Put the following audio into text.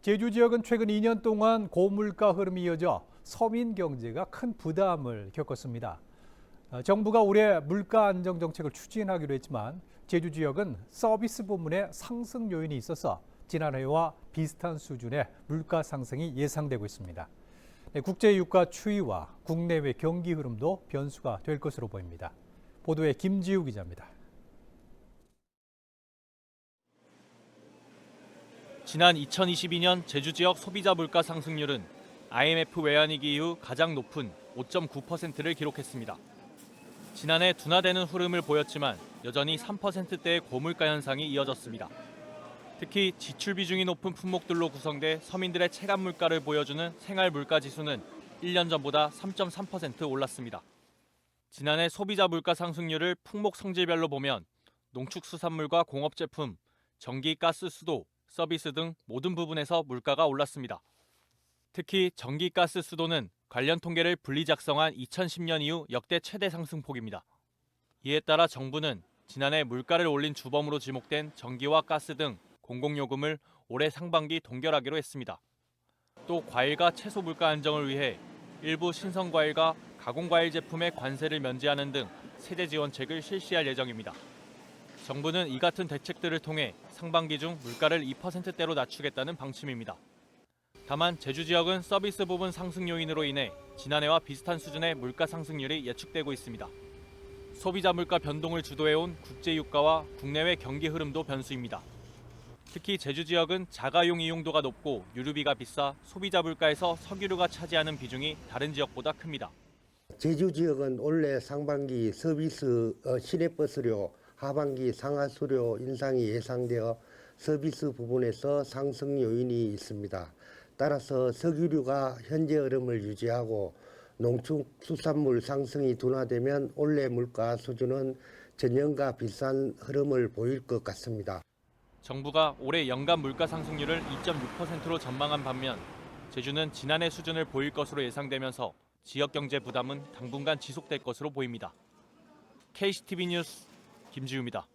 제주 지역은 최근 2년 동안 고물가 흐름이 이어져 서민 경제가 큰 부담을 겪었습니다. 정부가 올해 물가 안정 정책을 추진하기로 했지만 제주 지역은 서비스 부문의 상승 요인이 있어서 지난해와 비슷한 수준의 물가 상승이 예상되고 있습니다. 국제 유가 추이와 국내외 경기 흐름도 변수가 될 것으로 보입니다. 보도에 김지우 기자입니다. 지난 2022년 제주 지역 소비자 물가 상승률은 IMF 외환위기 이후 가장 높은 5.9%를 기록했습니다. 지난해 둔화되는 흐름을 보였지만 여전히 3%대의 고물가 현상이 이어졌습니다. 특히 지출 비중이 높은 품목들로 구성돼 서민들의 체감 물가를 보여주는 생활 물가 지수는 1년 전보다 3.3% 올랐습니다. 지난해 소비자 물가 상승률을 품목 성질별로 보면 농축수산물과 공업제품, 전기, 가스, 수도, 서비스 등 모든 부분에서 물가가 올랐습니다. 특히 전기, 가스, 수도는 관련 통계를 분리 작성한 2010년 이후 역대 최대 상승폭입니다. 이에 따라 정부는 지난해 물가를 올린 주범으로 지목된 전기와 가스 등 공공요금을 올해 상반기 동결하기로 했습니다. 또 과일과 채소 물가 안정을 위해 일부 신선과일과 가공과일 제품의 관세를 면제하는 등 세제 지원책을 실시할 예정입니다. 정부는 이 같은 대책들을 통해 상반기 중 물가를 2%대로 낮추겠다는 방침입니다. 다만 제주 지역은 서비스 부분 상승 요인으로 인해 지난해와 비슷한 수준의 물가 상승률이 예측되고 있습니다. 소비자 물가 변동을 주도해온 국제 유가와 국내외 경기 흐름도 변수입니다. 특히 제주 지역은 자가용 이용도가 높고 유류비가 비싸 소비자 물가에서 석유류가 차지하는 비중이 다른 지역보다 큽니다. 제주 지역은 올해 상반기 서비스 시내버스료, 하반기 상하수료 인상이 예상되어 서비스 부분에서 상승 요인이 있습니다. 따라서 석유류가 현재 흐름을 유지하고 농축수산물 상승이 둔화되면 올해 물가 수준은 전년과 비슷한 흐름을 보일 것 같습니다. 정부가 올해 연간 물가 상승률을 2.6%로 전망한 반면 제주는 지난해 수준을 보일 것으로 예상되면서 지역 경제 부담은 당분간 지속될 것으로 보입니다. KCTV 뉴스 김지우입니다.